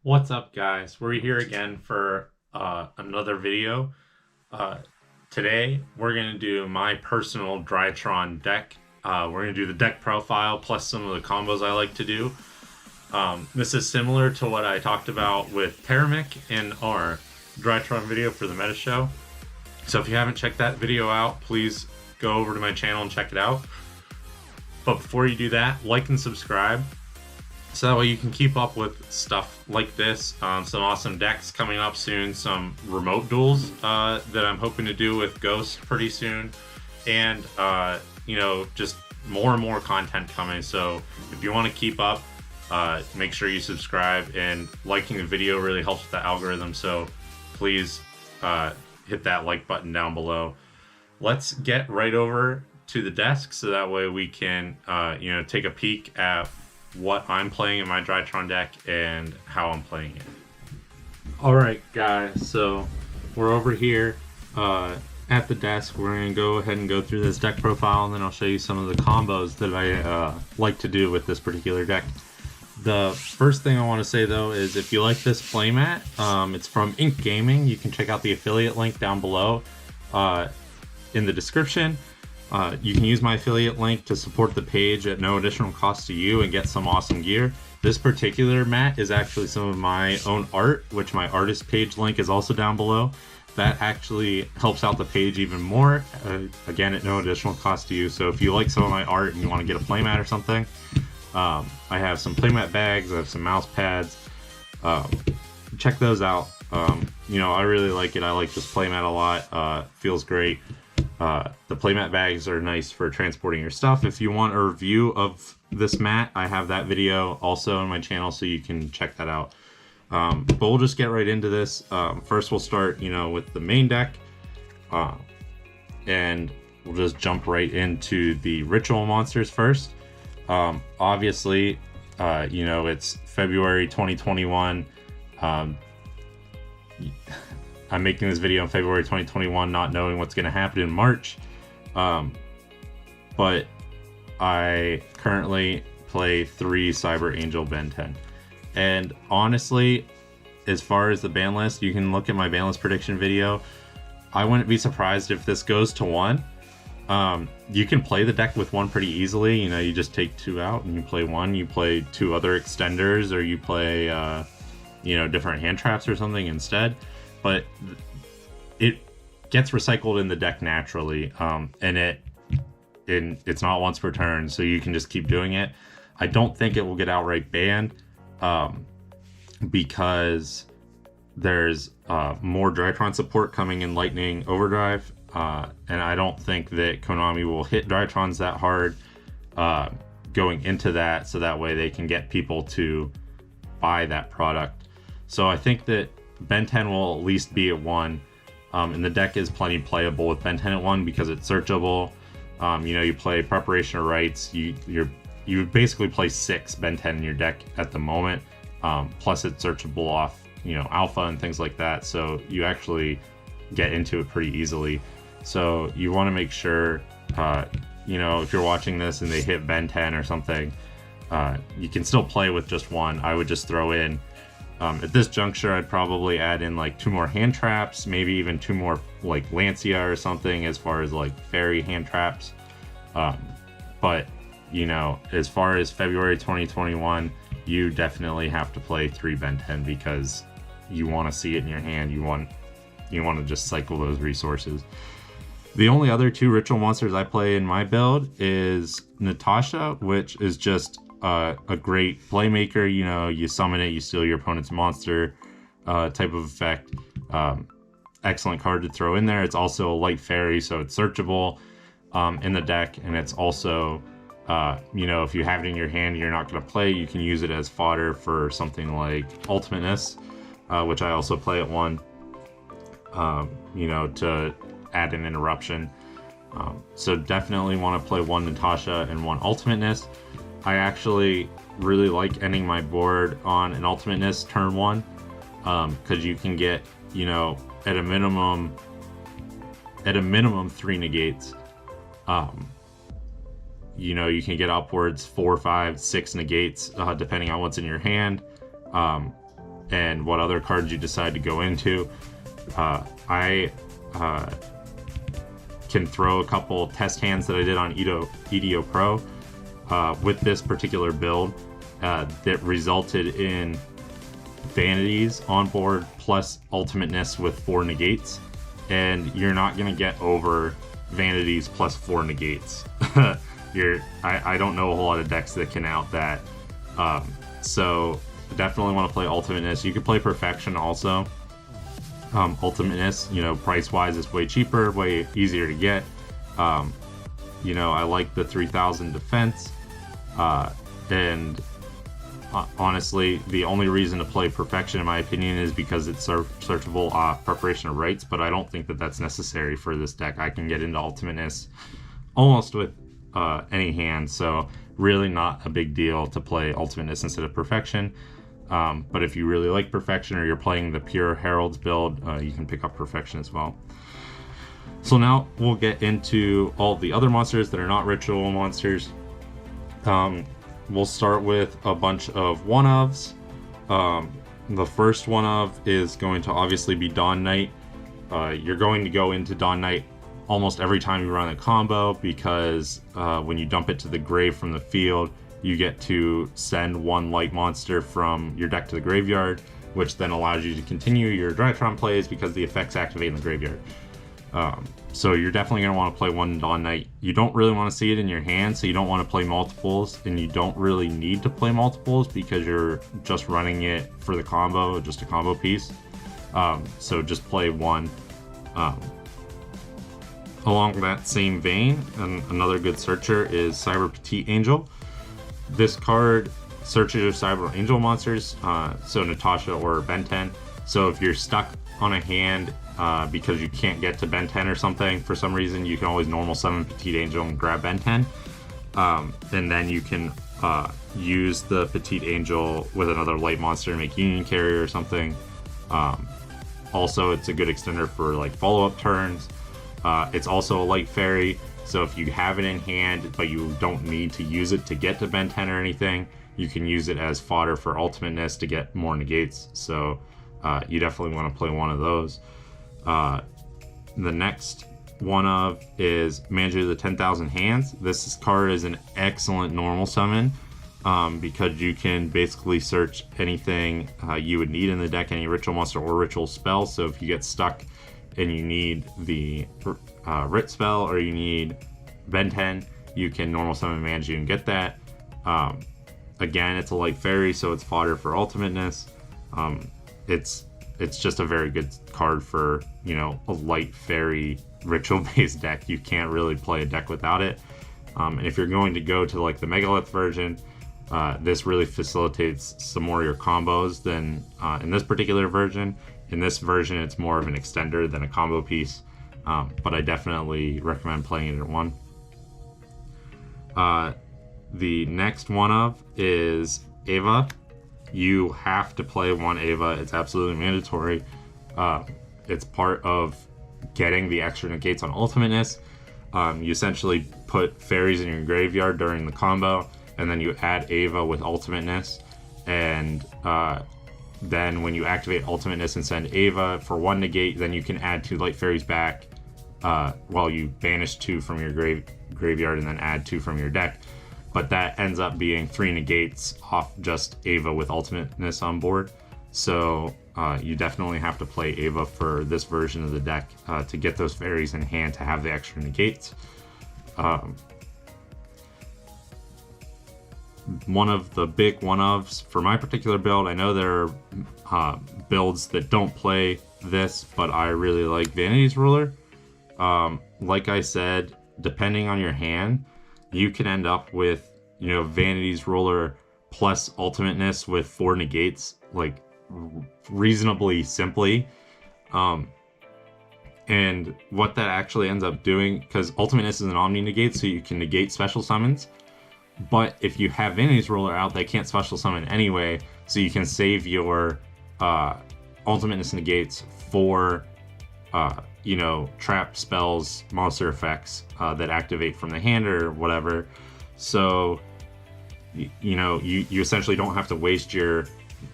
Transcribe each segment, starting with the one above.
What's up, guys? We're here again for another video. Uh, Today, we're going to do my personal Drytron deck. We're going to do the deck profile plus some of the combos I like to do. This is similar to what I talked about with Teramic in our Drytron video for the Meta Show. So if you haven't checked that video out, please go over to my channel and check it out. But before you do that, like and subscribe, so that way you can keep up with stuff like this. Some awesome decks coming up soon, some remote duels that I'm hoping to do with Ghost pretty soon, and just more and more content coming. So if you want to keep up, make sure you subscribe, and liking the video really helps with the algorithm, so please hit that like button down below. Let's get right over to the desk so that way we can take a peek at what I'm playing in my Drytron deck and how I'm playing it. Alright guys, so we're over here at the desk. We're going to go ahead and go through this deck profile, and then I'll show you some of the combos that I like to do with this particular deck. The first thing I want to say though is if you like this playmat, it's from Ink Gaming. You can check out the affiliate link down below in the description. You can use my affiliate link to support the page at no additional cost to you and get some awesome gear. This particular mat is actually some of my own art, which my artist page link is also down below. That actually helps out the page even more, again at no additional cost to you. So if you like some of my art and you want to get a playmat or something, I have some playmat bags, I have some mouse pads. Check those out. I really like it. I like this playmat a lot. Feels great. The playmat bags are nice for transporting your stuff. If you want a review of this mat, I have that video also on my channel, so you can check that out. But we'll just get right into this. First we'll start, with the main deck, and we'll just jump right into the ritual monsters first. Obviously, it's February 2021. I'm making this video in February 2021, not knowing what's going to happen in March. But I currently play 3 Cyber Angel Ben 10. And honestly, as far as the ban list, you can look at my ban list prediction video. I wouldn't be surprised if this goes to 1. You can play the deck with 1 pretty easily. You just take 2 out and you play 1. You play 2 other extenders, or you play, different hand traps or something instead. But it gets recycled in the deck naturally, and it's not once per turn, so you can just keep doing it. I don't think it will get outright banned, because there's more Drytron support coming in Lightning Overdrive, and I don't think that Konami will hit Drytrons that hard going into that, so that way they can get people to buy that product. So I think that Ben 10 will at least be at 1, and the deck is plenty playable with Ben 10 at 1 because it's searchable. You play Preparation of Rites. You basically play 6 Ben 10 in your deck at the moment. Plus it's searchable off alpha and things like that, so you actually get into it pretty easily. So you want to make sure if you're watching this and they hit Ben 10 or something, you can still play with just 1. I would just throw in, at this juncture, I'd probably add in like 2 more hand traps, maybe even 2 more like Lancia or something, as far as like fairy hand traps. But as far as February 2021, you definitely have to play 3 Ben 10 because you want to see it in your hand. You want to just cycle those resources. The only other 2 ritual monsters I play in my build is Natasha, which is just a great playmaker. You summon it, you steal your opponent's monster type of effect. Excellent card to throw in there. It's also a light fairy, so it's searchable in the deck, and it's also if you have it in your hand you're not going to play, you can use it as fodder for something like Ultimateness, which I also play at 1, to add an interruption. So definitely want to play 1 Natasha and 1 Ultimateness. I actually really like ending my board on an Ultimateness turn 1, because you can get, at a minimum 3 negates. You can get upwards 4, 5, 6 negates, depending on what's in your hand. and what other cards you decide to go into. I can throw a couple test hands that I did on EDO Pro with this particular build that resulted in vanities on board plus ultimateness with 4 negates, and you're not going to get over vanities plus 4 negates. I don't know a whole lot of decks that can out that. So definitely want to play ultimateness. You could play perfection also. Ultimateness, you know, price wise is way cheaper, way easier to get. You know, I like the 3000 defense, and honestly, the only reason to play perfection, in my opinion, is because it's searchable preparation of rights, but I don't think that that's necessary for this deck. I can get into ultimateness almost with any hand, so really not a big deal to play ultimateness instead of perfection. But if you really like perfection, or you're playing the pure Herald's build, you can pick up perfection as well. So now we'll get into all the other monsters that are not ritual monsters. We'll start with a bunch of one-ofs. The first one-of is going to obviously be Dawn Knight. You're going to go into Dawn Knight almost every time you run a combo, because when you dump it to the grave from the field, you get to send 1 light monster from your deck to the graveyard, which then allows you to continue your Drytron plays because the effects activate in the graveyard. So you're definitely going to want to play 1 Dawn Knight. You don't really want to see it in your hand, so you don't want to play multiples, and you don't really need to play multiples because you're just running it for the combo, just a combo piece. So just play 1. Along that same vein, another good searcher is Cyber Petite Angel. This card searches your Cyber Angel monsters, so Natasha or Ben 10. So if you're stuck on a hand because you can't get to Ben 10 or something for some reason, you can always normal summon Petite Angel and grab Ben 10. And then you can use the Petite Angel with another light monster to make Union Carrier or something. Also, it's a good extender for like follow-up turns. It's also a light fairy, so if you have it in hand but you don't need to use it to get to Ben 10 or anything, you can use it as fodder for ultimateness to get more negates. So you definitely want to play 1 of those. The next one of is Manager of the 10,000 Hands. This card is an excellent normal summon because you can basically search anything you would need in the deck, any ritual monster or ritual spell. So if you get stuck and you need the Writ spell or you need Ben 10, you can normal summon Manju and get that. Again, it's a light fairy, so it's fodder for ultimateness. It's just a very good card for, you know, a light fairy ritual based deck. You can't really play a deck without it. And if you're going to go to like the Megalith version, this really facilitates some more of your combos than in this particular version. In this version, it's more of an extender than a combo piece, but I definitely recommend playing it at 1. The next one of is Ava. You have to play 1 Ava. It's absolutely mandatory. It's part of getting the extra negates on ultimateness. You essentially put fairies in your graveyard during the combo, and then you add Ava with ultimateness, and then when you activate ultimateness and send Ava for 1 negate, then you can add 2 light fairies back while you banish 2 from your graveyard and then add 2 from your deck. But that ends up being 3 negates off just Ava with ultimateness on board. So you definitely have to play Ava for this version of the deck to get those fairies in hand to have the extra negates. One of the big one-ofs for my particular build, I know there are builds that don't play this, but I really like Vanity's Ruler. Like I said, depending on your hand, you can end up with, you know, Vanity's Ruler plus ultimateness with 4 negates, like reasonably simply. And what that actually ends up doing, because ultimateness is an omni negate, so you can negate special summons. But if you have Vanity's Ruler out, they can't special summon anyway, so you can save your ultimateness negates for you know, trap spells, monster effects that activate from the hand or whatever. So you know, you essentially don't have to waste your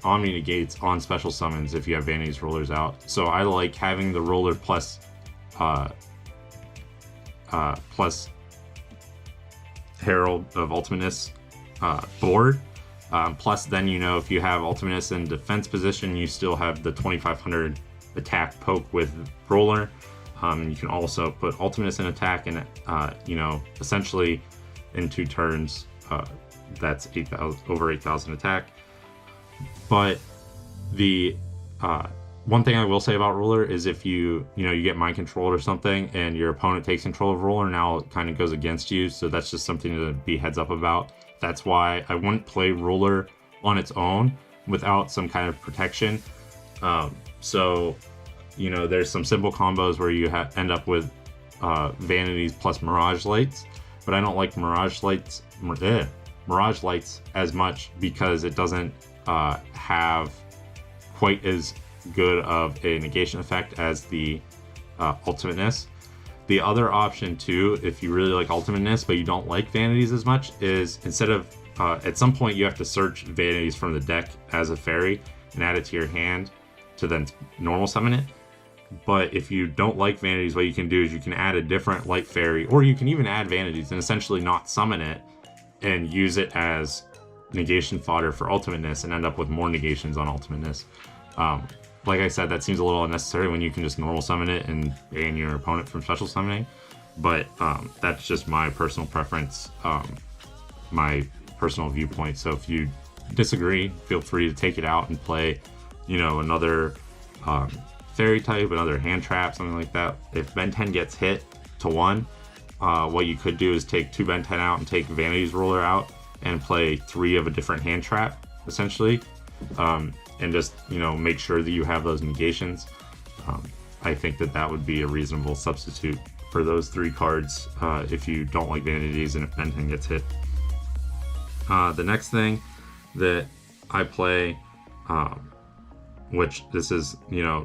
Omni negates on special summons if you have Vanity's Rollers out. So I like having the Roller plus Herald of Ultimateness board. Plus, then if you have Ultimateness in defense position, you still have the 2500 attack poke with Roller. And you can also put Ultimateness in attack, and essentially in 2 turns, that's 8,000 over 8,000 attack. But the one thing I will say about Roller is if you get mind controlled or something and your opponent takes control of Roller, now it kind of goes against you. So that's just something to be heads up about. That's why I wouldn't play Roller on its own without some kind of protection. So there's some simple combos where you end up with Vanities plus Mirage Lights, but I don't like Mirage Lights as much because it doesn't have quite as good of a negation effect as the Ultimateness. The other option too, if you really like Ultimateness but you don't like Vanities as much, is instead of at some point you have to search Vanities from the deck as a fairy and add it to your hand to then normal summon it. But if you don't like Vanities, what you can do is you can add a different light fairy, or you can even add Vanities and essentially not summon it and use it as negation fodder for Ultimateness and end up with more negations on Ultimateness. Like I said, that seems a little unnecessary when you can just normal summon it and ban your opponent from special summoning. But that's just my personal preference, my personal viewpoint. So if you disagree, feel free to take it out and play, another fairy type, another hand trap, something like that. If Ben 10 gets hit to 1, what you could do is take 2 Ben 10 out and take Vanity's Roller out and play 3 of a different hand trap, essentially. And just make sure that you have those negations. I think that would be a reasonable substitute for those 3 cards if you don't like Vanities and if Ben 10 gets hit. The next thing that I play, which this is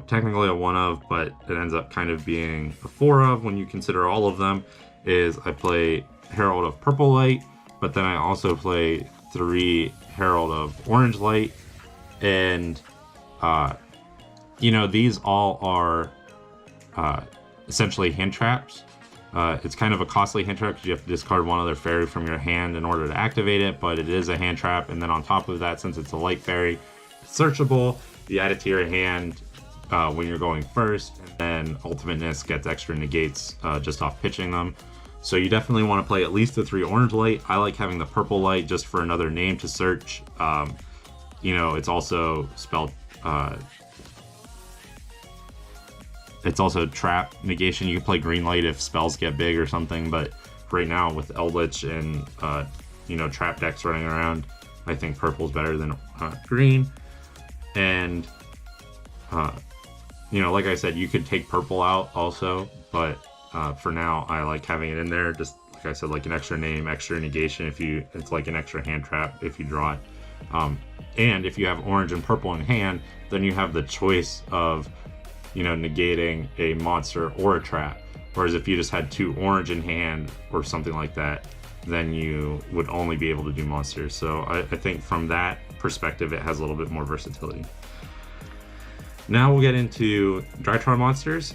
technically a 1 of, but it ends up kind of being a 4 of when you consider all of them, is I play Herald of Purple Light, but then I also play 3 Herald of Orange Light. And these all are essentially hand traps. It's kind of a costly hand trap because you have to discard 1 other fairy from your hand in order to activate it, but it is a hand trap. And then on top of that, since it's a light fairy, it's searchable. You add it to your hand when you're going first, and then Ultimateness gets extra negates just off pitching them. So you definitely want to play at least the 3 Orange Light. I like having the Purple Light just for another name to search. It's also spelled, it's also trap negation. You can play Green Light if spells get big or something, but right now with Eldritch and, trap decks running around, I think purple's better than green. And, like I said, you could take purple out also, but for now, I like having it in there. Just like I said, like an extra name, extra negation. It's like an extra hand trap if you draw it. And if you have orange and purple in hand, then you have the choice of, negating a monster or a trap. Whereas if you just had 2 orange in hand or something like that, then you would only be able to do monsters. So I think from that perspective, it has a little bit more versatility. Now we'll get into Drytron monsters.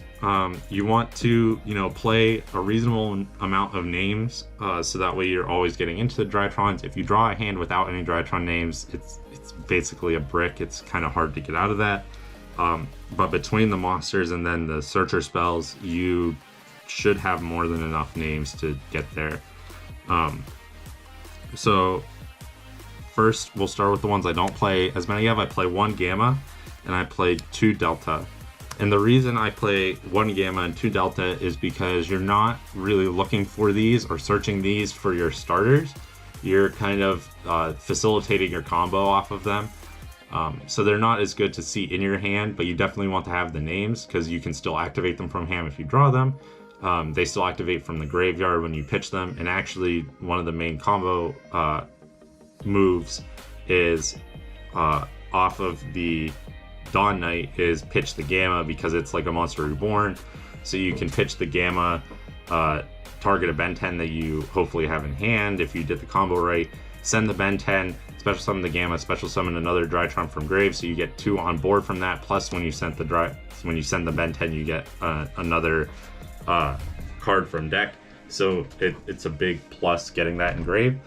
You want to, play a reasonable amount of names, so that way you're always getting into the Drytrons. If you draw a hand without any Drytron names, it's basically a brick. It's kind of hard to get out of that. But between the monsters and then the searcher spells, you should have more than enough names to get there. So first, we'll start with the ones I don't play as many of. I play 1 Gamma and I play 2 Delta. And the reason I play 1 Gamma and 2 Delta is because you're not really looking for these or searching these for your starters. You're kind of facilitating your combo off of them. So they're not as good to see in your hand, but you definitely want to have the names because you can still activate them from hand if you draw them. They still activate from the graveyard when you pitch them. And actually, one of the main combo moves is off of the Dawn Knight is pitch the Gamma because it's like a Monster Reborn. So you can pitch the Gamma, target a Ben 10 that you hopefully have in hand if you did the combo right, send the Ben 10, special summon the Gamma, special summon another Drytron from grave, so you get 2 on board from that. Plus, when you send the Ben 10, you get another card from deck. So it's a big plus getting that in grave.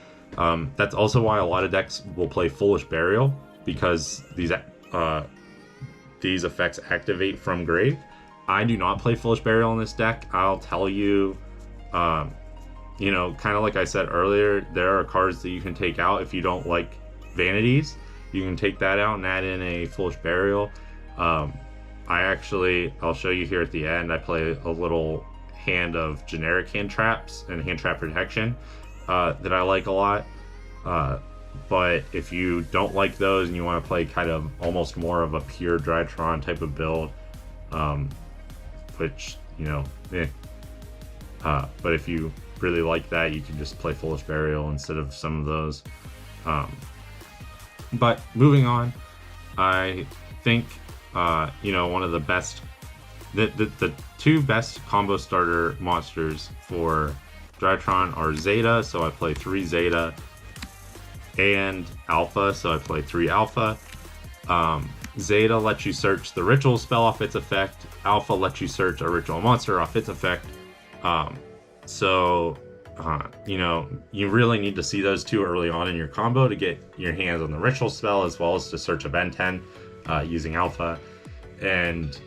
That's also why a lot of decks will play Foolish Burial, because these effects activate from grave. I do not play Foolish Burial in this deck. I'll tell you, you know, kind of like I said earlier, there are cards that you can take out if you don't like Vanities. You can take that out and add in a Foolish Burial. I'll show you here at the end, I play a little hand of generic hand traps and hand trap protection that I like a lot. But if you don't like those and you want to play kind of almost more of a pure Drytron type of build, which, you know, but if you really like that, you can just play Foolish Burial instead of some of those. But moving on, I think, you know, one of the best, the 2 best combo starter monsters for Drytron are Zeta, so I play 3 Zeta, and Alpha, so I play 3 Alpha. Zeta lets you search the ritual spell off its effect. Alpha lets you search a ritual monster off its effect. You know, you really need to see those 2 early on in your combo to get your hands on the ritual spell, as well as to search a Ben 10 using Alpha. And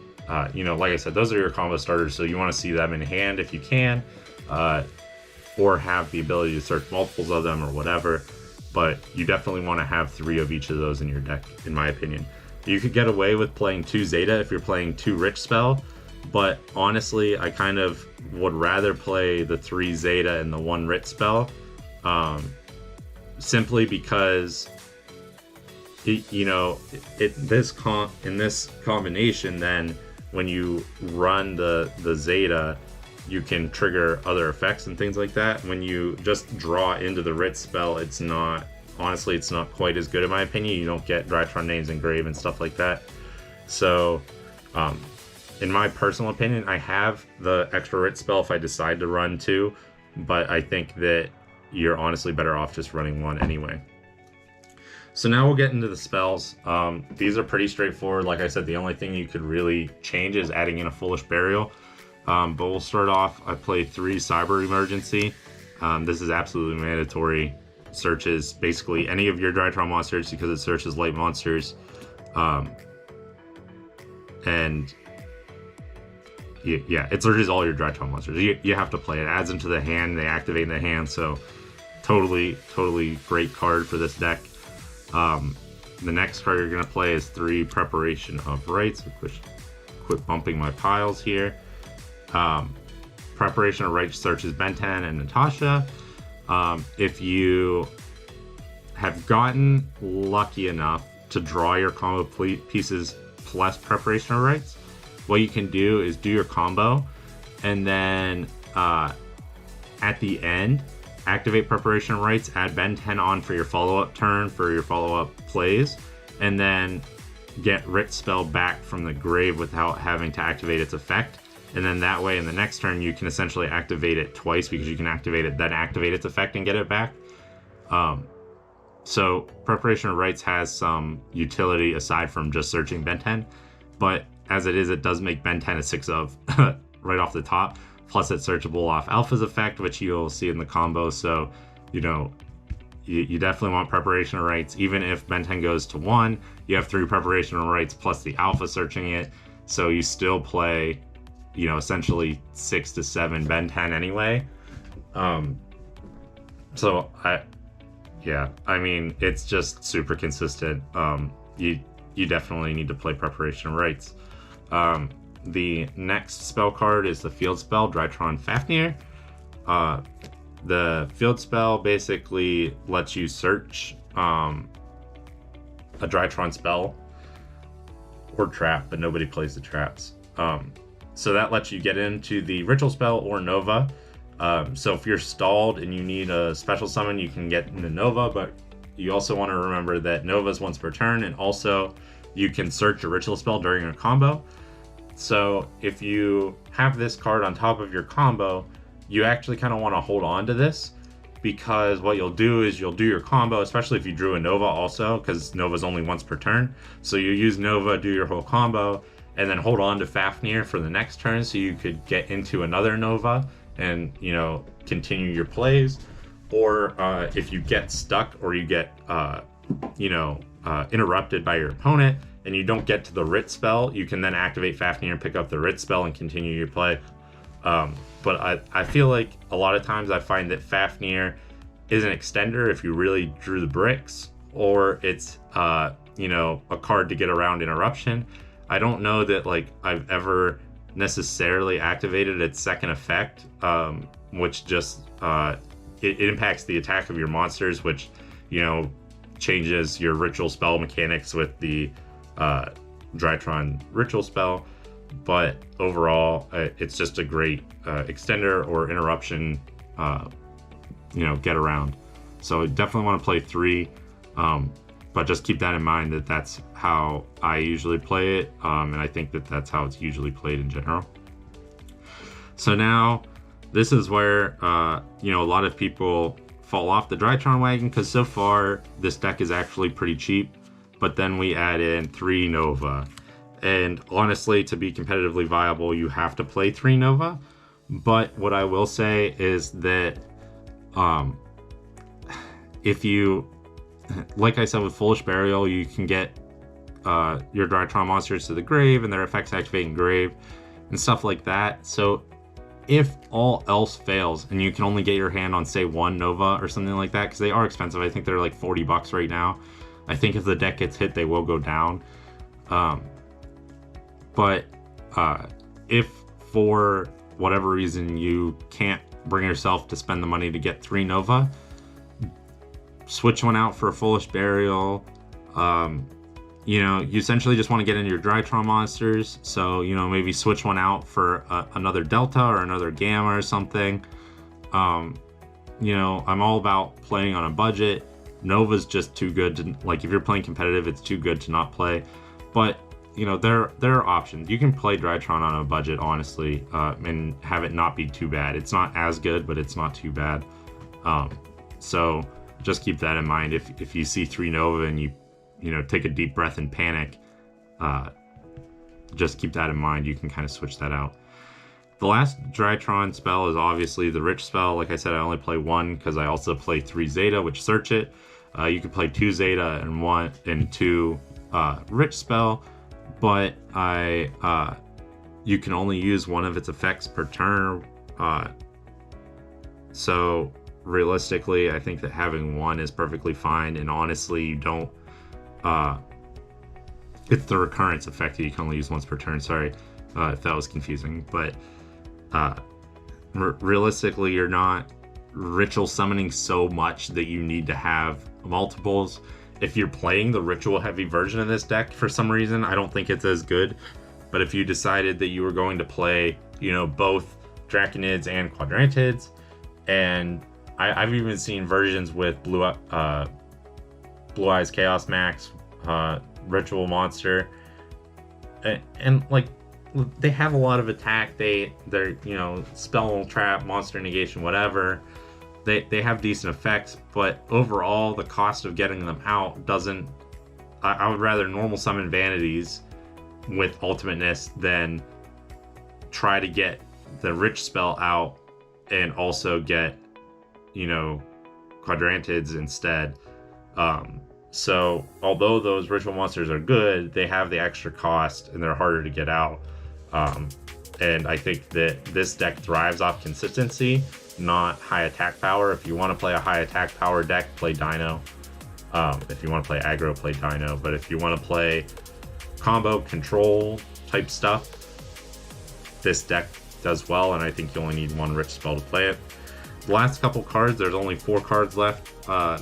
you know, like I said, those are your combo starters, so you want to see them in hand if you can, or have the ability to search multiples of them or whatever. But you definitely want to have 3 of each of those in your deck, in my opinion. You could get away with playing 2 Zeta if you're playing 2 Rich Spell, but honestly, I kind of would rather play the 3 Zeta and the 1 Rich Spell, simply because, you know, in this combination, then when you run the Zeta, you can trigger other effects and things like that. When you just draw into the Rit spell, it's not quite as good in my opinion. You don't get Drytron names engraved and stuff like that. So, in my personal opinion, I have the extra Rit spell if I decide to run 2, but I think that you're honestly better off just running 1 anyway. So now we'll get into the spells. These are pretty straightforward. Like I said, the only thing you could really change is adding in a Foolish Burial. But we'll start off, I play 3 Cyber Emergency. This is absolutely mandatory. Searches basically any of your Drytron monsters because it searches light monsters. And yeah, it searches all your Drytron monsters. You have to play it. Adds them to the hand, they activate in the hand, so totally great card for this deck. The next card you're going to play is 3 Preparation of Rites. Quit bumping my piles here. Preparation of Rites searches Ben 10 and Natasha. If you have gotten lucky enough to draw your combo pieces plus Preparation of Rites, what you can do is do your combo, and then at the end, activate Preparation of Rites, add Ben 10 on for your follow-up turn for your follow-up plays, and then get Rit Spell back from the grave without having to activate its effect. And then that way in the next turn you can essentially activate it twice, because you can activate it, then activate its effect and get it back. So Preparation of Rites has some utility aside from just searching Ben 10, but as it is, it does make Ben 10 a 6 of right off the top. Plus it's searchable off Alpha's effect, which you'll see in the combo. So, you know, you definitely want Preparation of Rites. Even if Ben 10 goes to 1, you have 3 Preparation of Rites plus the Alpha searching it. So you still play, you know, essentially 6 to 7 Ben 10 anyway. So I mean, it's just super consistent. You definitely need to play Preparation of Rites. The next spell card is the Field Spell, Drytron Fafnir. The Field Spell basically lets you search a Drytron spell or trap, but nobody plays the traps. So that lets you get into the Ritual Spell or Nova. So if you're stalled and you need a special summon, you can get into Nova, but you also want to remember that Nova is once per turn, and also you can search a Ritual Spell during a combo. So if you have this card on top of your combo, you actually kind of want to hold on to this, because what you'll do is you'll do your combo, especially if you drew a Nova also, because Nova's only once per turn. So you use Nova, do your whole combo, and then hold on to Fafnir for the next turn so you could get into another Nova and, you know, continue your plays. Or if you get stuck or you get, interrupted by your opponent and you don't get to the Writ spell, you can then activate Fafnir and pick up the Writ spell and continue your play. But I feel like a lot of times I find that Fafnir is an extender if you really drew the bricks, or it's, a card to get around interruption. I don't know that like I've ever necessarily activated its second effect, which just it impacts the attack of your monsters, which, you know, changes your ritual spell mechanics with the Drytron ritual spell. But overall, it's just a great extender or interruption, get around. So I definitely want to play 3, but just keep that in mind that that's how I usually play it, and I think that that's how it's usually played in general. So now, this is where, a lot of people fall off the Drytron wagon, because so far, this deck is actually pretty cheap, but then we add in 3 Nova. And honestly, to be competitively viable, you have to play 3 Nova. But what I will say is that if you, like I said with Foolish Burial, you can get your Drytron monsters to the grave and their effects activate in grave and stuff like that. So if all else fails and you can only get your hand on, say, 1 Nova or something like that, because they are expensive. I think they're like $40 right now. I think if the deck gets hit, they will go down. But if for whatever reason you can't bring yourself to spend the money to get 3 Nova, switch one out for a Foolish Burial. You essentially just want to get into your Drytron monsters. So, maybe switch one out for another Delta or another Gamma or something. I'm all about playing on a budget. Nova's just too good to, like, if you're playing competitive, it's too good to not play. But there are options. You can play Drytron on a budget, honestly, and have it not be too bad. It's not as good, but it's not too bad. So just keep that in mind. If you see 3 Nova and you take a deep breath and panic, just keep that in mind. You can kind of switch that out. The last Drytron spell is obviously the Rich spell. Like I said, I only play 1 because I also play 3 Zeta, which search it. You can play 2 Zeta and 1 and 2 Rich spell. But you can only use one of its effects per turn. So realistically, I think that having 1 is perfectly fine. And honestly, you don't. It's the recurrence effect that you can only use once per turn. Sorry if that was confusing. But realistically, you're not ritual summoning so much that you need to have multiples. If you're playing the ritual heavy version of this deck for some reason, I don't think it's as good. But if you decided that you were going to play, both Draconids and Quadrantids, and I've even seen versions with Blue Eyes Chaos Max, Ritual Monster, and like they have a lot of attack. They're spell trap, monster negation, whatever. They have decent effects, but overall the cost of getting them out doesn't. I would rather normal summon Vanities with ultimateness than try to get the Rich spell out and also get Quadrantids instead. So although those ritual monsters are good, they have the extra cost and they're harder to get out. And I think that this deck thrives off consistency, not high attack power. If you want to play a high attack power deck, play Dino. If you want to play aggro, play Dino. But if you want to play combo control type stuff, this deck does well, and I think you only need 1 Rich spell to play it. The last couple cards, there's only 4 cards left.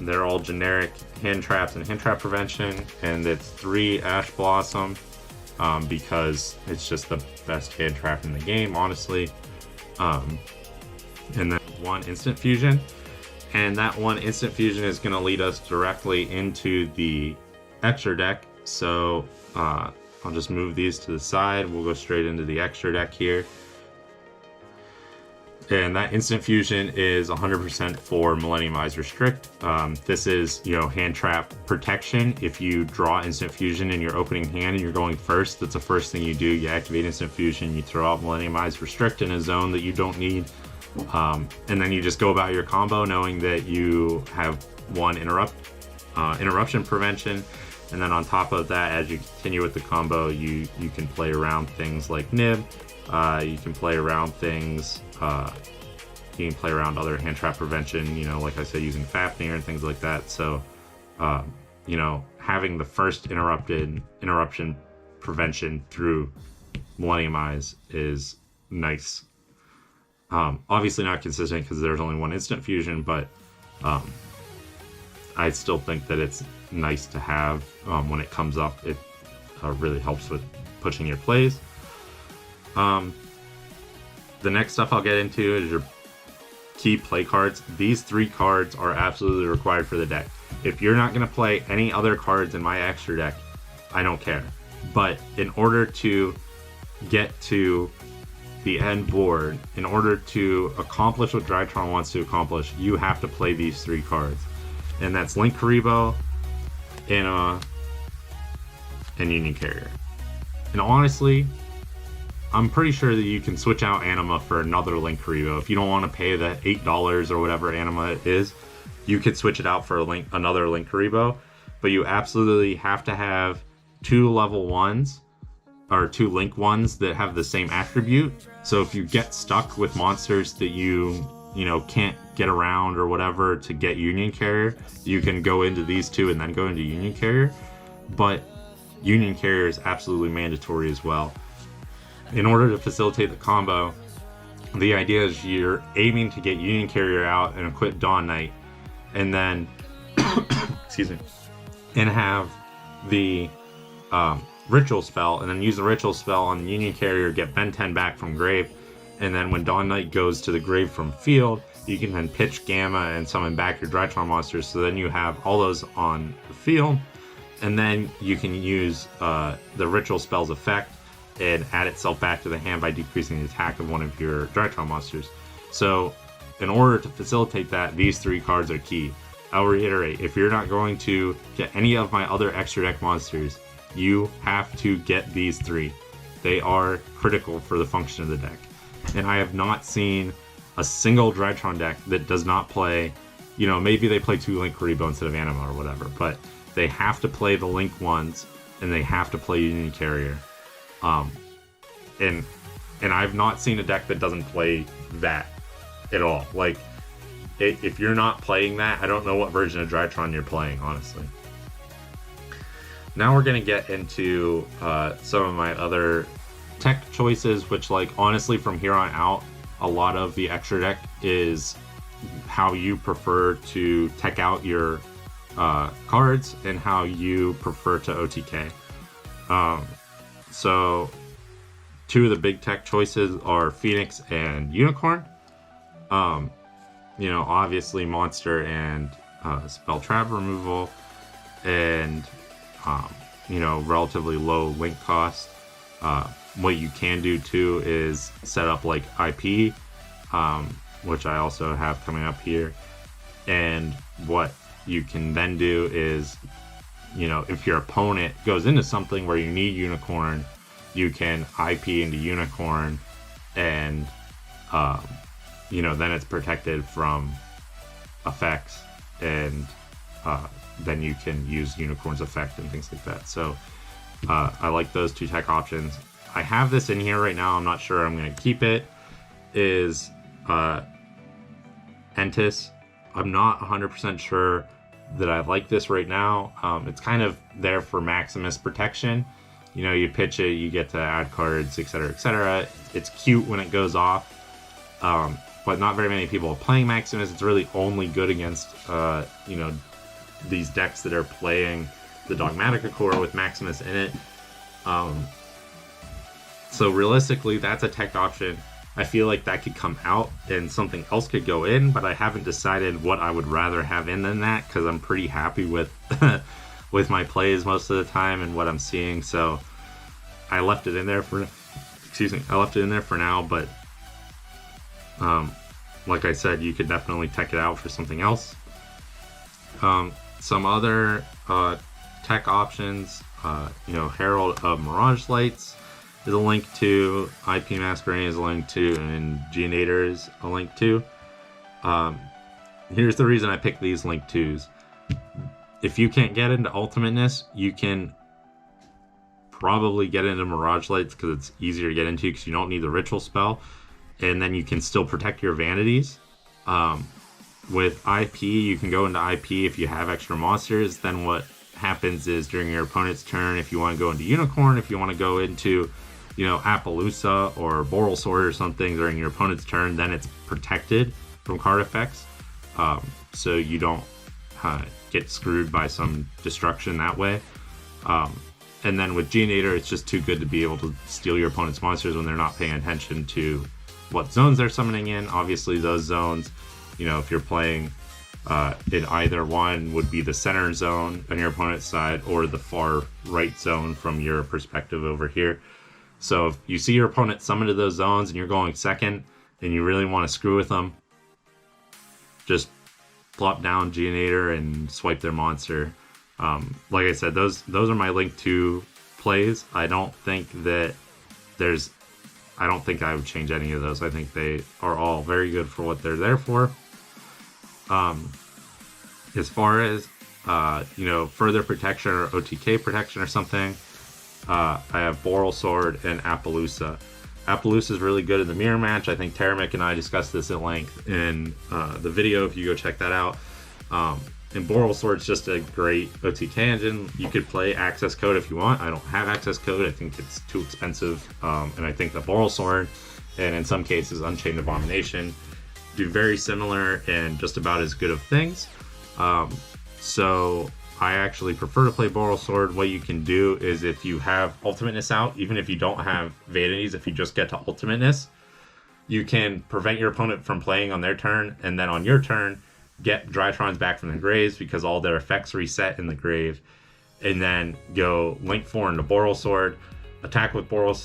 They're all generic hand traps and hand trap prevention, and it's 3 Ash Blossom because it's just the best hand trap in the game, honestly. And then 1 Instant Fusion, and that 1 Instant Fusion is going to lead us directly into the extra deck. So I'll just move these to the side. We'll go straight into the extra deck here. And that instant fusion is 100% for Millennium Eyes Restrict. This is, hand trap protection. If you draw instant fusion in your opening hand and you're going first, that's the first thing you do. You activate instant fusion, you throw out Millennium Eyes Restrict in a zone that you don't need. And then you just go about your combo knowing that you have one interruption prevention. And then on top of that, as you continue with the combo, you can play around things like Nib. You can play around things, you can play around other hand trap prevention, like I said, using Fafnir and things like that. So, having the first interruption prevention through Millennium Eyes is nice. Obviously not consistent because there's only one instant fusion, but I still think that it's nice to have when it comes up. It really helps with pushing your plays. The next stuff I'll get into is your key play cards. These 3 cards are absolutely required for the deck. If you're not going to play any other cards in my extra deck, I don't care. But in order to get to the end board, in order to accomplish what Drytron wants to accomplish, you have to play these 3 cards. And that's Link Karibo, Anima, and Union Carrier. And honestly, I'm pretty sure that you can switch out Anima for another Link Karibo. If you don't want to pay the $8 or whatever Anima is, you could switch it out for another Link Karibo. But you absolutely have to have 2 level 1s or 2 Link 1s that have the same attribute. So if you get stuck with monsters that you can't get around or whatever to get Union Carrier, you can go into these 2 and then go into Union Carrier. But Union Carrier is absolutely mandatory as well. In order to facilitate the combo, the idea is you're aiming to get Union Carrier out and equip Dawn Knight, and then excuse me, and have the ritual spell, and then use the ritual spell on the Union Carrier, get Ben 10 back from grave, and then when Dawn Knight goes to the grave from field, you can then pitch Gamma and summon back your Drytron monsters, so then you have all those on the field, and then you can use the ritual spell's effect and add itself back to the hand by decreasing the attack of one of your Drytron monsters. So in order to facilitate that, these 3 cards are key. I'll reiterate, if you're not going to get any of my other extra deck monsters, you have to get these 3. They are critical for the function of the deck. And I have not seen a single Drytron deck that does not play, maybe they play 2 Link Karibo instead of Anima or whatever, but they have to play the Link 1s and they have to play Union Carrier. And I've not seen a deck that doesn't play that at all. Like, if you're not playing that, I don't know what version of Drytron you're playing, honestly. Now we're going to get into some of my other tech choices, which, honestly, from here on out, a lot of the extra deck is how you prefer to tech out your cards and how you prefer to OTK. So 2 of the big tech choices are Phoenix and Unicorn. Obviously Monster and Spell Trap removal, and relatively low link cost. What you can do too is set up like IP, which I also have coming up here. And what you can then do is, if your opponent goes into something where you need Unicorn, you can IP into Unicorn, and then it's protected from effects, and then you can use Unicorn's effect and things like that. So I like those 2 tech options. I have this in here right now. I'm not sure I'm going to keep it. Is Entis. I'm not 100% sure that I like this right now. It's kind of there for Maximus protection. You pitch it, you get to add cards, etc., etc. It's cute when it goes off, but not very many people are playing Maximus. It's really only good against, these decks that are playing the Dogmatica core with Maximus in it. So realistically, that's a tech option. I feel like that could come out and something else could go in, but I haven't decided what I would rather have in than that, because I'm pretty happy with with my plays most of the time and what I'm seeing. So I left it in there for now, but like I said, you could definitely tech it out for something else. Some other tech options, Herald of Mirage Lights is a link to, IP Masquerade is a link to, and Geonator is a link to. Here's the reason I picked these link tos. If you can't get into Ultimateness, you can probably get into Mirage Lights because it's easier to get into because you don't need the ritual spell, and then you can still protect your vanities. With IP, you can go into IP if you have extra monsters. Then what happens is during your opponent's turn, if you want to go into Unicorn, if you want to go into, Appaloosa or Boral Sword or something during your opponent's turn, then it's protected from card effects. So you don't get screwed by some destruction that way. And then with Geonator, it's just too good to be able to steal your opponent's monsters when they're not paying attention to what zones they're summoning in. Obviously, those zones, if you're playing in either one, would be the center zone on your opponent's side or the far right zone from your perspective over here. So if you see your opponent summon to those zones and you're going second and you really want to screw with them, just plop down Geonator and swipe their monster. Like I said, those are my link to plays. I don't think I would change any of those. I think they are all very good for what they're there for. As far as further protection or OTK protection or something, I have Boral Sword and Appaloosa. Appaloosa is really good in the mirror match. I think Teramic and I discussed this at length in the video, if you go check that out. And Boral Sword's just a great OTK engine. You could play Access Code if you want. I don't have Access Code. I think it's too expensive. And I think the Boral Sword, and in some cases Unchained Abomination, do very similar and just about as good of things. So I actually prefer to play Boral Sword. What you can do is, if you have Ultimateness out, even if you don't have Vanities, if you just get to Ultimateness, you can prevent your opponent from playing on their turn, and then on your turn, get Drytrons back from the graves because all their effects reset in the grave, and then go link 4 into Boral Sword, attack with Boral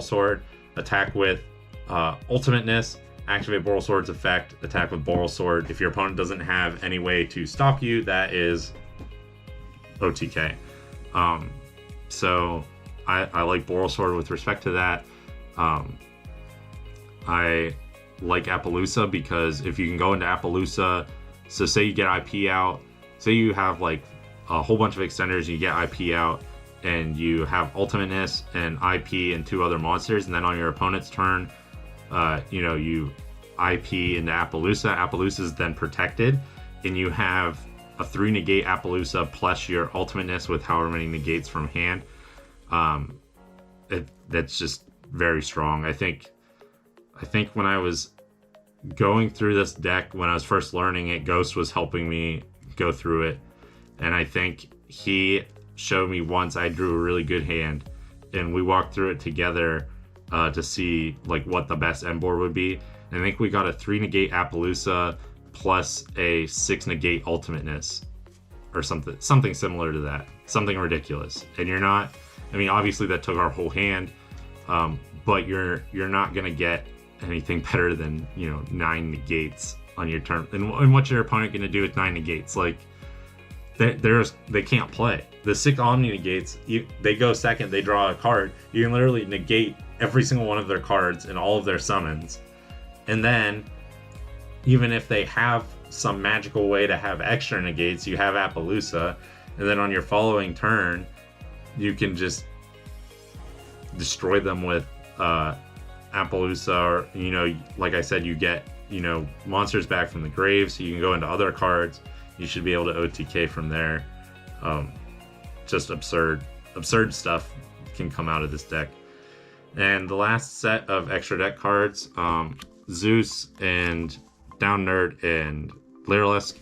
Sword, attack with Ultimateness, activate Boral Sword's effect, attack with Boral Sword. If your opponent doesn't have any way to stop you, that is OTK. So I like Boral Sword with respect to that. I like Appaloosa because if you can go into Appaloosa, so say you get IP out, say you have like a whole bunch of extenders, you get IP out, and you have Ultimateness and IP and 2 other monsters, and then on your opponent's turn, you IP into Appaloosa. Appaloosa is then protected, and you have a 3 negate Appaloosa plus your Ultimateness with however many negates from hand. That's just very strong. I think when I was going through this deck, when I was first learning it, Ghost was helping me go through it, and I think he showed me once I drew a really good hand, and we walked through it together to see like what the best end board would be. And I think we got a 3 negate Appaloosa plus a 6 negate Ultimateness or something similar to that, something ridiculous. And you're not, obviously that took our whole hand, but you're not gonna get anything better than 9 negates on your turn. And what's your opponent gonna do with 9 negates? Like they can't play. The 6 Omni negates, they go second, they draw a card. You can literally negate every single one of their cards and all of their summons. And then, even if they have some magical way to have extra negates, you have Appaloosa, and then on your following turn, you can just destroy them with Appaloosa, or, like I said, you get, monsters back from the grave, so you can go into other cards. You should be able to OTK from there. Just absurd stuff can come out of this deck. And the last set of extra deck cards, Zeus and Down Nerd and Lyrilisk.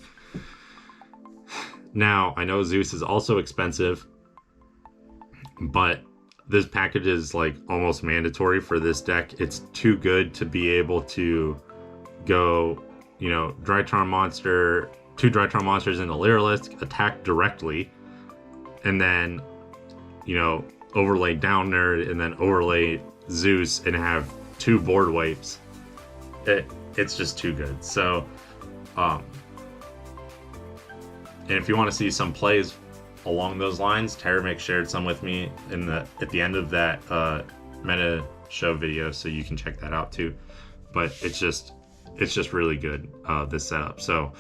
Now, I know Zeus is also expensive, but this package is like almost mandatory for this deck. It's too good to be able to go, Drytron monster, 2 Drytron monsters into Lyrilisk, attack directly, and then, overlay Down Nerd and then overlay Zeus and have 2 board wipes. it's just too good. So, and if you want to see some plays along those lines, Terramix shared some with me at the end of that meta show video, so you can check that out too. But it's just really good, this setup. So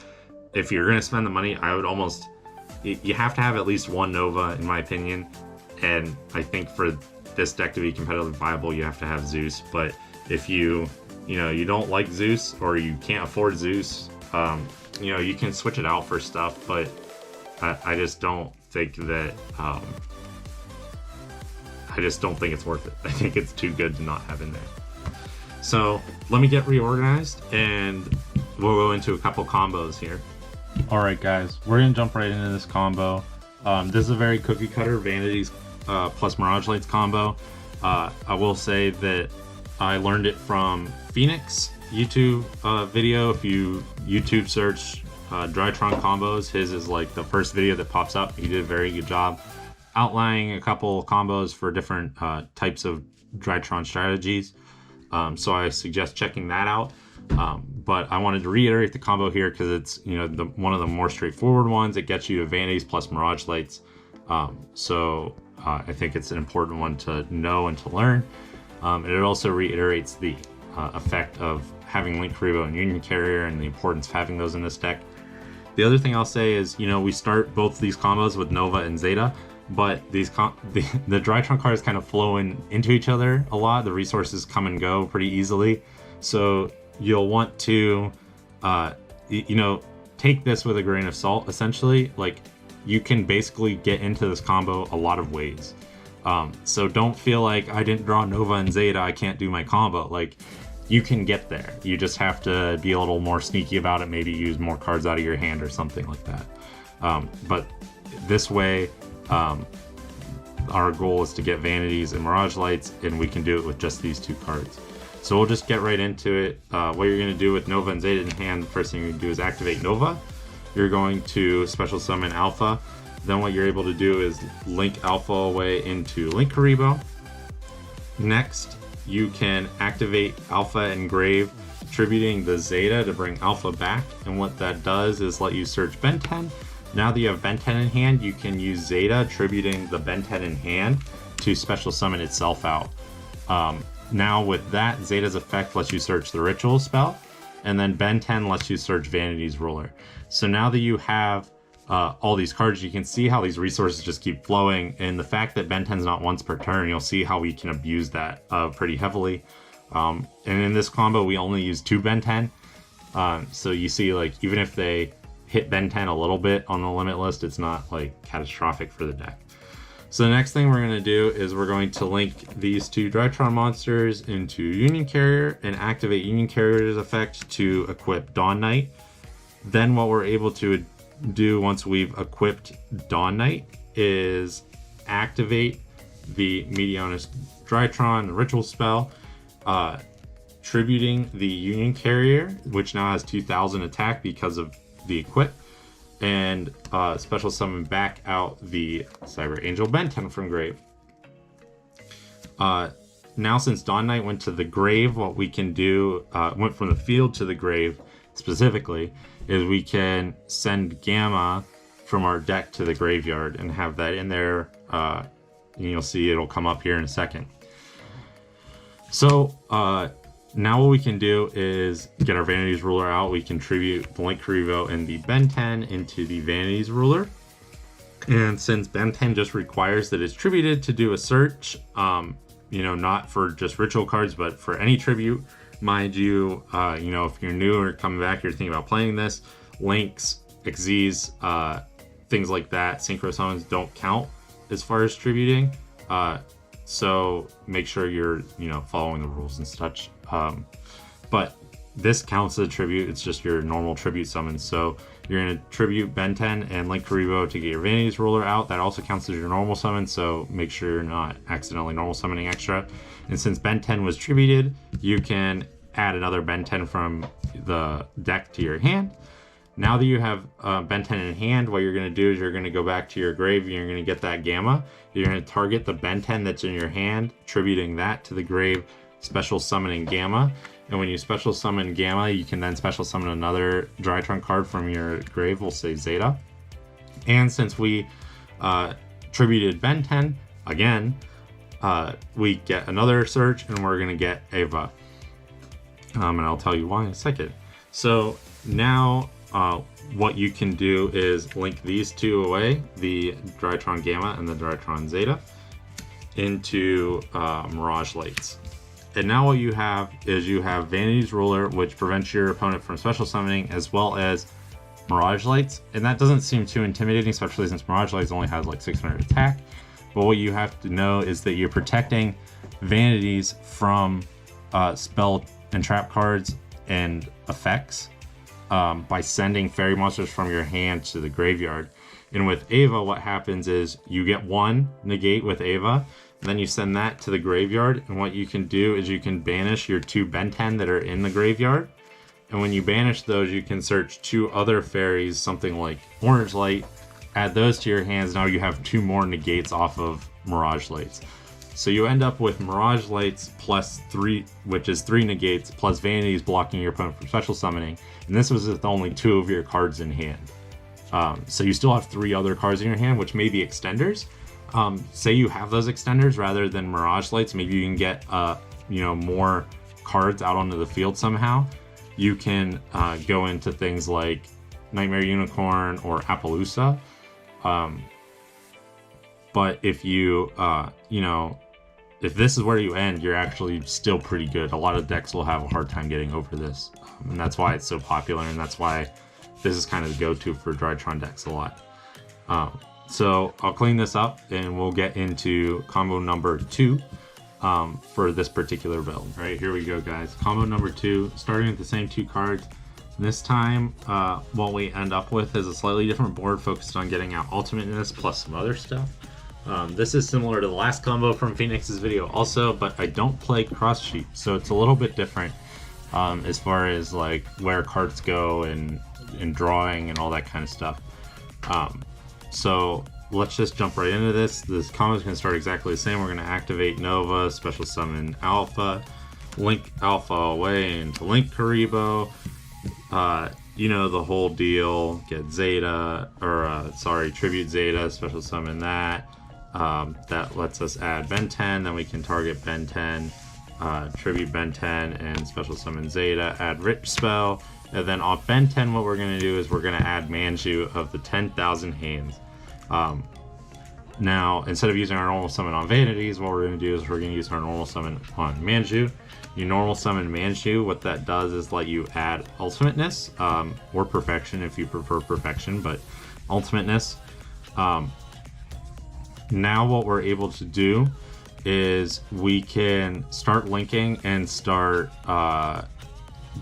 if you're gonna spend the money, I would almost, you have to have at least one Nova in my opinion, and I think for this deck to be competitively viable, you have to have Zeus. But if you don't like Zeus, or you can't afford Zeus, you can switch it out for stuff, but I just don't think that I just don't think it's worth it. I think it's too good to not have in there. So let me get reorganized and we'll go into a couple combos here. All right, guys, we're gonna jump right into this combo. This is a very cookie cutter Vanities plus Mirage Lights combo. I will say that I learned it from Phoenix YouTube video. If you YouTube search Drytron combos, his is like the first video that pops up. He did a very good job outlining a couple combos for different types of Drytron strategies. So I suggest checking that out. But I wanted to reiterate the combo here because it's one of the more straightforward ones. It gets you to Vanities plus Mirage Lights. So I think it's an important one to know and to learn. And it also reiterates the effect of having Link Karibo and Union Carrier and the importance of having those in this deck. The other thing I'll say is, we start both these combos with Nova and Zeta, but the Drytron cards kind of flow into each other a lot. The resources come and go pretty easily. So you'll want to, take this with a grain of salt, essentially. Like, you can basically get into this combo a lot of ways. So don't feel like I didn't draw Nova and Zeta, I can't do my combo. Like, you can get there. You just have to be a little more sneaky about it, maybe use more cards out of your hand or something like that. But this way, our goal is to get Vanities and Mirage Lights, and we can do it with just these two cards. So we'll just get right into it. What you're going to do with Nova and Zeta in hand, the first thing you're going to do is activate Nova. You're going to special summon Alpha. Then what you're able to do is link Alpha away into Link Karibo. Next, you can activate Alpha Engrave, tributing the Zeta to bring Alpha back. And what that does is let you search Ben 10. Now that you have Ben 10 in hand, you can use Zeta, tributing the Ben 10 in hand, to special summon itself out. Now with that, Zeta's effect lets you search the Ritual spell, and then Ben 10 lets you search Vanity's Ruler. So now that you have all these cards, you can see how these resources just keep flowing, and the fact that Ben 10's not once per turn, you'll see how we can abuse that pretty heavily. And in this combo, we only use 2 Ben 10. So you see, like, even if they hit Ben 10 a little bit on the limit list, it's not like catastrophic for the deck. So the next thing we're going to do is we're going to link these two Drytron monsters into Union Carrier and activate Union Carrier's effect to equip Dawn Knight. Then what we're able to do once we've equipped Dawn Knight is activate the Medionis Drytron Ritual spell, tributing the Union Carrier, which now has 2000 attack because of the equip, and special summon back out the Cyber Angel Ben 10 from grave. Now since Dawn Knight went to the grave, what we can do, went from the field to the grave specifically, is we can send Gamma from our deck to the graveyard and have that in there. And you'll see it'll come up here in a second. So now what we can do is get our Vanities Ruler out. We can tribute the Link Karibo and the Ben 10 into the Vanities Ruler. And since Ben 10 just requires that it's tributed to do a search, not for just ritual cards, but for any tribute, mind you, if you're new or coming back, you're thinking about playing this, Links, Xyz, things like that, Synchro Summons don't count as far as tributing. So make sure you're, following the rules and such. But this counts as a tribute. It's just your normal tribute summons. So you're going to tribute Ben 10 and Link Karibo to get your Vanities Ruler out. That also counts as your normal summon. So make sure you're not accidentally normal summoning extra. And since Ben 10 was tributed, you can add another Ben 10 from the deck to your hand. Now that you have Ben 10 in hand, what you're going to do is you're going to go back to your grave and you're going to get that Gamma. You're going to target the Ben 10 that's in your hand, tributing that to the grave, special summoning Gamma. And when you special summon Gamma, you can then special summon another Drytron card from your grave, we'll say Zeta. And since we tributed Ben 10 again, we get another search, and we're going to get Ava. And I'll tell you why in a second. So now what you can do is link these two away, the Drytron Gamma and the Drytron Zeta, into Mirage Lights. And now what you have is you have Vanity's Ruler, which prevents your opponent from special summoning, as well as Mirage Lights. And that doesn't seem too intimidating, especially since Mirage Lights only has like 600 attack. But what you have to know is that you're protecting Vanities from spell and trap cards and effects by sending fairy monsters from your hand to the graveyard. And with Ava, what happens is you get one negate with Ava, and then you send that to the graveyard, and what you can do is you can banish your 2 Ben 10 that are in the graveyard. And when you banish those, you can search 2 other fairies, something like Orange Light, add those to your hands. Now you have 2 more negates off of Mirage Lights. So you end up with Mirage Lights plus 3, which is 3 negates, plus Vanities blocking your opponent from special summoning. And this was with only 2 of your cards in hand. So you still have 3 other cards in your hand, which may be extenders. Say you have those extenders rather than Mirage Lights, maybe you can get more cards out onto the field somehow. You can go into things like Nightmare Unicorn or Appaloosa. But if you if this is where you end, you're actually still pretty good. A lot of decks will have a hard time getting over this, and that's why it's so popular, and that's why this is kind of the go-to for Drytron decks a lot. So I'll clean this up, and we'll get into combo number 2 for this particular build. All right, here we go, guys. Combo number 2, starting with the same 2 cards. This time, what we end up with is a slightly different board focused on getting out ultimateness plus some other stuff. This is similar to the last combo from Phoenix's video also, but I don't play cross sheep, so it's a little bit different as far as like where cards go and drawing and all that kind of stuff. So let's just jump right into this. This combo is going to start exactly the same. We're going to activate Nova, special summon Alpha, link Alpha away into link Karibo. The whole deal. Get Zeta, tribute Zeta, special summon that. That lets us add Ben 10, then we can target Ben 10, tribute Ben 10, and special summon Zeta, add Rich Spell, and then off Ben 10 what we're going to do is we're going to add Manju of the 10,000 hands. Now, instead of using our normal summon on Vanities, what we're going to do is we're going to use our normal summon on Manju. You normal summon Manju, what that does is let you add Ultimateness, or Perfection if you prefer Perfection, but Ultimateness. Now what we're able to do is we can start linking and start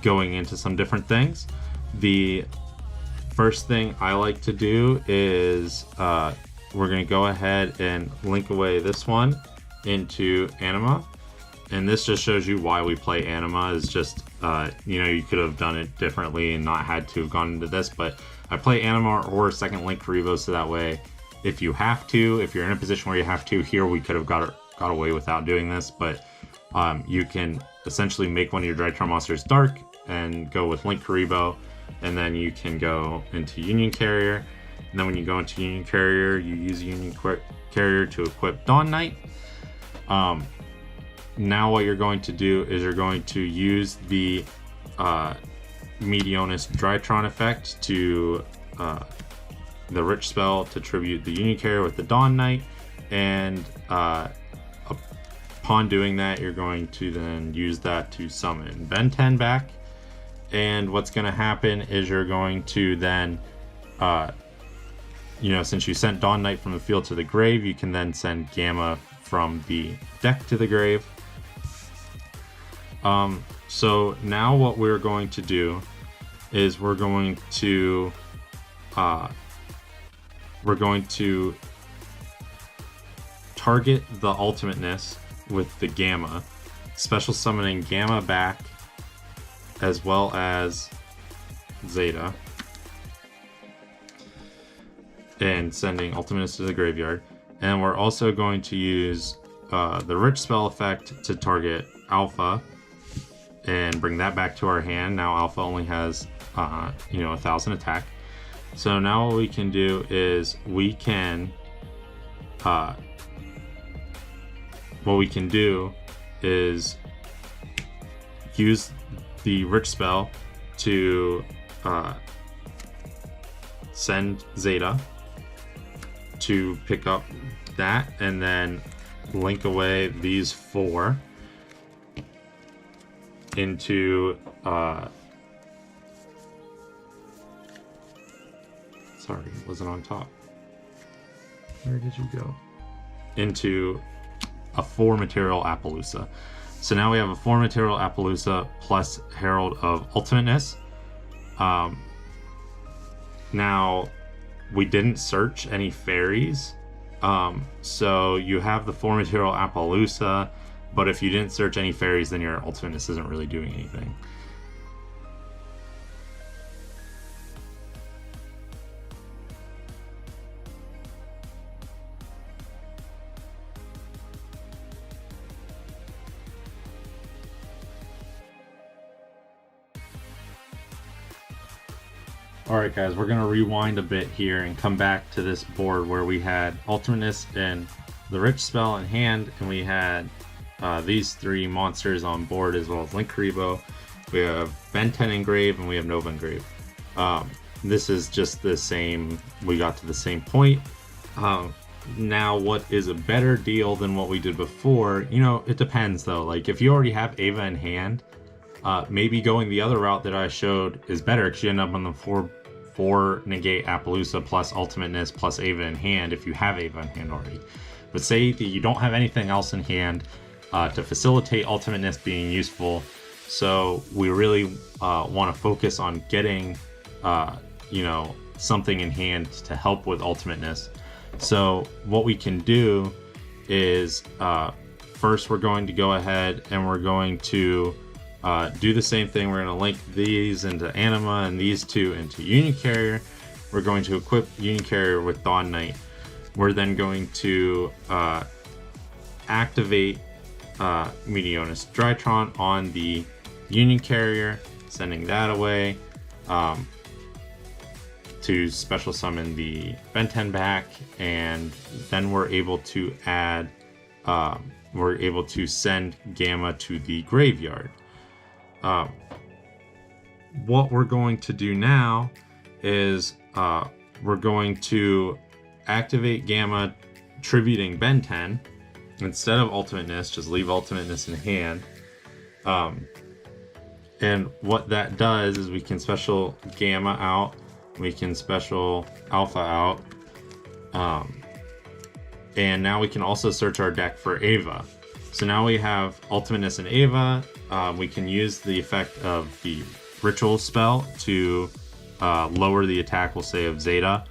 going into some different things. The first thing I like to do is we're going to go ahead and link away this one into Anima. And this just shows you why we play Anima. Is just, you could have done it differently and not had to have gone into this, but I play Anima or second link Karibo, so that way if you have to, if you're in a position where you have to, here we could have got away without doing this, but you can essentially make one of your Drytron monsters dark and go with link Karibo, and then you can go into Union Carrier, and then when you go into Union Carrier, you use Union Carrier to equip Dawn Knight. Now what you're going to do is you're going to use the Medionis Drytron effect to the Rich Spell to tribute the Union Carrier with the Dawn Knight, and upon doing that, you're going to then use that to summon Ben 10 back. And what's going to happen is you're going to then, since you sent Dawn Knight from the field to the grave, you can then send Gamma from the deck to the grave. So now what we're going to do is we're going to target the ultimateness with the Gamma, special summoning Gamma back as well as Zeta, and sending ultimateness to the graveyard. And we're also going to use the Rich Spell effect to target Alpha, and bring that back to our hand. Now Alpha only has, 1,000 attack. So now what we can do is we can, use the Rich spell to send Zeta to pick up that, and then link away these 4 into sorry, it wasn't on top. Where did you go? Into a 4 material Appaloosa. So now we have a 4 material Appaloosa plus Herald of Ultimateness. Now we didn't search any fairies. So you have the 4 material Appaloosa, but if you didn't search any fairies, then your Ultimateness isn't really doing anything. Alright guys, we're going to rewind a bit here and come back to this board where we had Ultimateness and the Rich spell in hand, and we had these 3 monsters on board as well as Link Karibo. We have Ben 10 Engrave and we have Nova Engrave. This is just the same, we got to the same point. Now what is a better deal than what we did before? It depends though. Like if you already have Ava in hand, maybe going the other route that I showed is better, because you end up on the 4 negate Appaloosa plus Ultimateness plus Ava in hand if you have Ava in hand already. But say that you don't have anything else in hand to facilitate Ultimateness being useful, so we really want to focus on getting something in hand to help with Ultimateness. So what we can do is first we're going to go ahead and we're going to do the same thing. We're going to link these into Anima and these 2 into Unicarrier. We're going to equip Unicarrier with Dawn Knight. We're then going to activate Meteonis Drytron on the Unicarrier, sending that away to special summon the Ben 10 back, and then we're able to add, we're able to send Gamma to the graveyard. What we're going to do now is we're going to activate Gamma, tributing Ben 10 instead of Ultimateness. Just leave Ultimateness in hand. And what that does is we can special Gamma out, we can special Alpha out, and now we can also search our deck for Ava. So now we have Ultimateness and Ava. We can use the effect of the Ritual spell to lower the attack, we'll say, of Zeta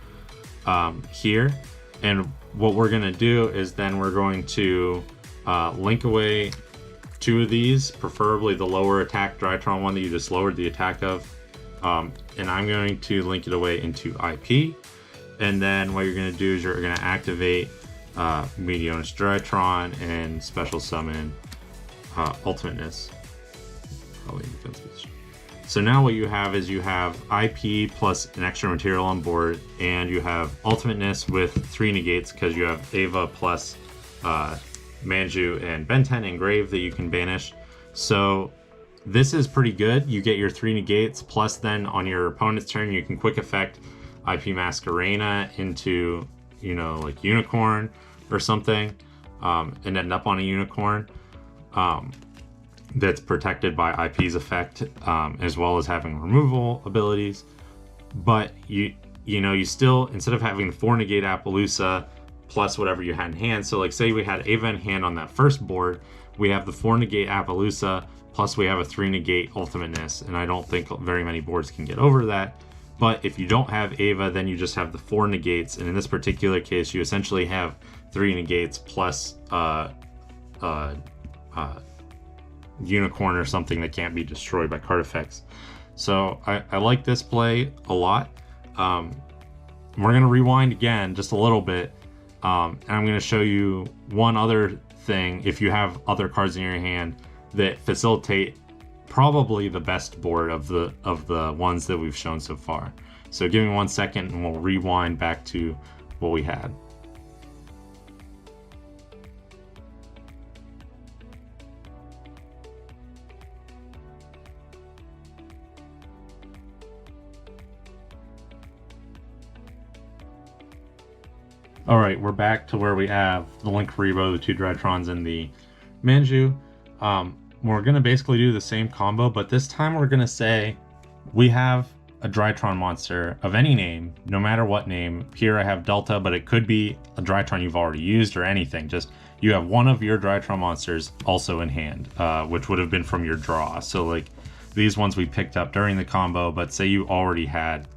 here. And what we're going to do is then we're going to link away 2 of these, preferably the lower attack Drytron one that you just lowered the attack of. And I'm going to link it away into IP. And then what you're going to do is you're going to activate Meteonis Drytron and special summon Ultimateness. Probably defense position. So now what you have is you have IP plus an extra material on board, and you have Ultimateness with 3 negates because you have Ava plus Manju and Ben 10 Engrave that you can banish. So this is pretty good. You get your 3 negates, plus then on your opponent's turn you can quick effect IP Masquerena into, like Unicorn or something, and end up on a Unicorn that's protected by IP's effect, as well as having removal abilities. But you still, instead of having the 4 negate Appaloosa plus whatever you had in hand, so like say we had Ava in hand on that first board, we have the 4 negate Appaloosa plus we have a 3 negate Ultimateness, and I don't think very many boards can get over that. But if you don't have Ava, then you just have the 4 negates, and in this particular case you essentially have 3 negates plus Unicorn or something that can't be destroyed by card effects. So I like this play a lot. We're going to rewind again just a little bit, and I'm going to show you one other thing if you have other cards in your hand that facilitate probably the best board of the ones that we've shown so far. So give me 1 second and we'll rewind back to what we had. All right, we're back to where we have the Linkuriboh, the 2 Drytrons, and the Manju. We're gonna basically do the same combo, but this time we're gonna say we have a Drytron monster of any name, no matter what name. Here I have Delta, but it could be a Drytron you've already used or anything. Just you have one of your Drytron monsters also in hand, which would have been from your draw. So like these ones we picked up during the combo, but say you already had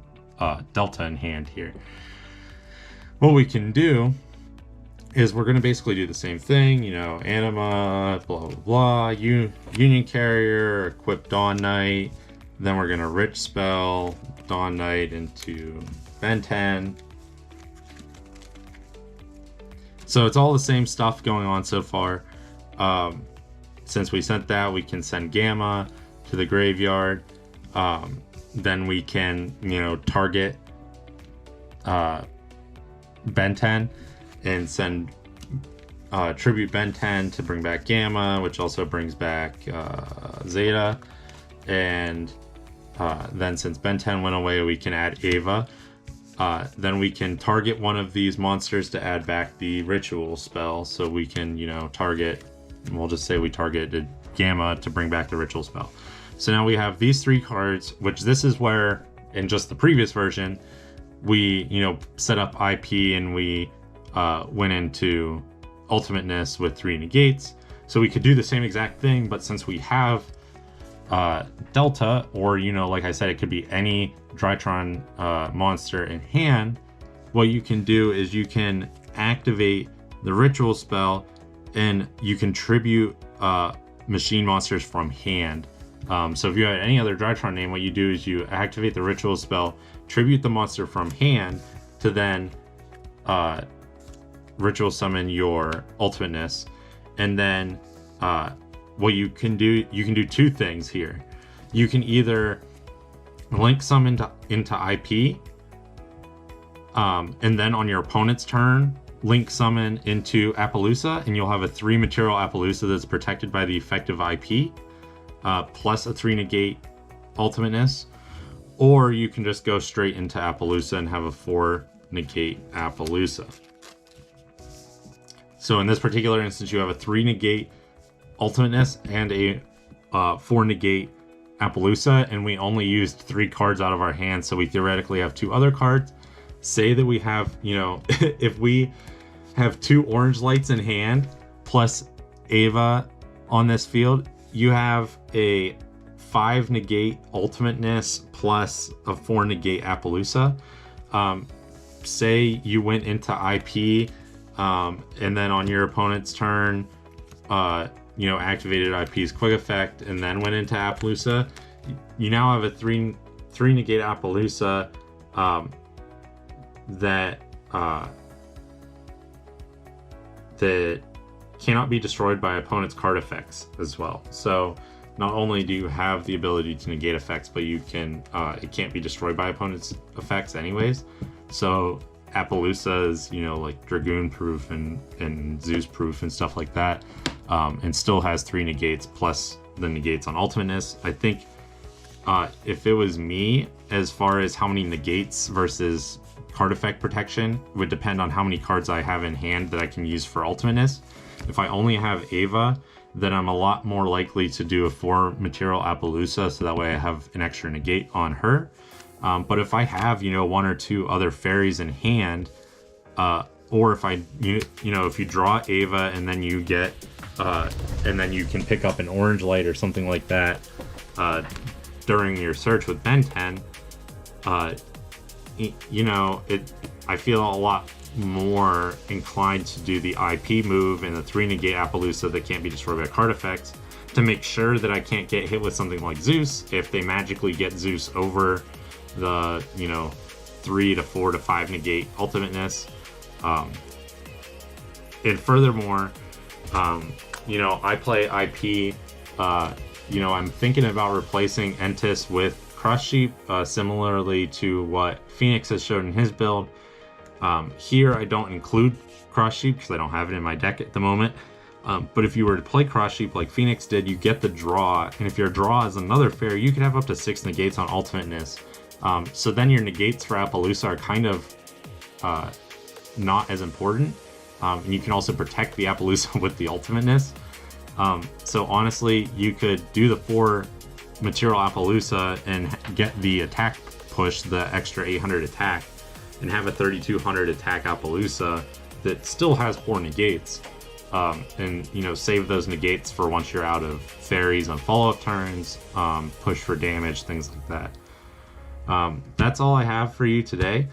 Delta in hand here. What we can do is we're going to basically do the same thing, you know, Anima, blah, blah, blah, Union Carrier, equip Dawn Knight, then we're going to Rich Spell Dawn Knight into Ben 10. So it's all the same stuff going on so far. Since we sent that, we can send Gamma to the graveyard. Then we can, you know, target Ben 10 and send tribute Ben 10 to bring back Gamma, which also brings back Zeta. And then since Ben 10 went away, we can add Ava. Then we can target one of these monsters to add back the ritual spell. So we can, you know, target, we'll just say we targeted Gamma to bring back the ritual spell. So now we have these 3 cards, which this is where in just the previous version, we, you know, set up IP and we went into ultimateness with 3 negates. So we could do the same exact thing, but since we have Delta, or, you know, like I said, it could be any Drytron monster in hand, what you can do is you can activate the ritual spell and you can tribute machine monsters from hand. So if you had any other Drytron name, what you do is you activate the ritual spell, tribute the monster from hand to then ritual summon your ultimateness, and then what you can do 2 things here. You can either link summon into IP, and then on your opponent's turn link summon into Appaloosa, and you'll have a 3 material Appaloosa that's protected by the effective IP, plus a 3 negate ultimateness. Or you can just go straight into Appaloosa and have a 4 negate Appaloosa. So in this particular instance, you have a 3 negate ultimateness and a 4 negate Appaloosa, and we only used 3 cards out of our hand, so we theoretically have 2 other cards. Say that we have, you know, if we have 2 orange lights in hand plus Ava on this field, you have a 5 negate ultimateness plus a 4 negate Appaloosa. Say you went into IP and then on your opponent's turn, you know, activated IP's quick effect and then went into Appaloosa. You now have a 3 negate Appaloosa that cannot be destroyed by opponent's card effects as well. So not only do you have the ability to negate effects, but you can it can't be destroyed by opponent's effects anyways. So Appaloosa is, you know, like Dragoon proof and Zeus proof and stuff like that, and still has 3 negates plus the negates on ultimateness. I think if it was me, as far as how many negates versus card effect protection would depend on how many cards I have in hand that I can use for ultimateness. If I only have Ava, then I'm a lot more likely to do a 4 material Appaloosa, so that way I have an extra negate on her. But if I have, you know, 1 or 2 other fairies in hand, or if I, you know, if you draw Ava and then you get, and then you can pick up an orange light or something like that during your search with Ben 10, you know, I feel a lot more inclined to do the IP move and the 3 negate Appaloosa that can't be destroyed by card effects to make sure that I can't get hit with something like Zeus if they magically get Zeus over the, you know, 3 to 4 to 5 negate ultimateness. And furthermore, you know, I play IP you know, I'm thinking about replacing Entis with Crush Sheep, similarly to what Phoenix has shown in his build. Here I don't include Crush Sheep because I don't have it in my deck at the moment. But if you were to play Crush Sheep like Phoenix did, you get the draw, and if your draw is another fairy, you can have up to 6 negates on ultimateness. So then your negates for Appaloosa are kind of not as important, and you can also protect the Appaloosa with the ultimateness. So honestly, you could do the 4 material Appaloosa and get the attack push, the extra 800 attack, and have a 3200 attack Appaloosa that still has 4 negates, and you know, save those negates for once you're out of fairies on follow-up turns, push for damage, things like that. That's all I have for you today.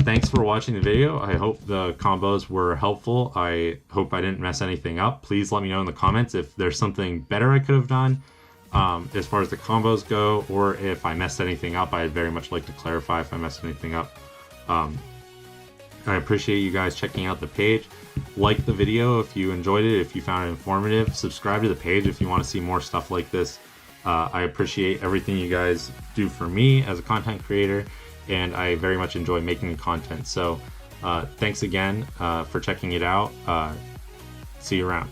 Thanks for watching the video. I hope the combos were helpful. I hope I didn't mess anything up. Please let me know in the comments if there's something better I could have done as far as the combos go, or if I messed anything up. I'd very much like to clarify if I messed anything up. I appreciate you guys checking out the page. Like the video if you enjoyed it, if you found it informative. Subscribe to the page if you want to see more stuff like this. I appreciate everything you guys do for me as a content creator, and I very much enjoy making content. So thanks again for checking it out. See you around.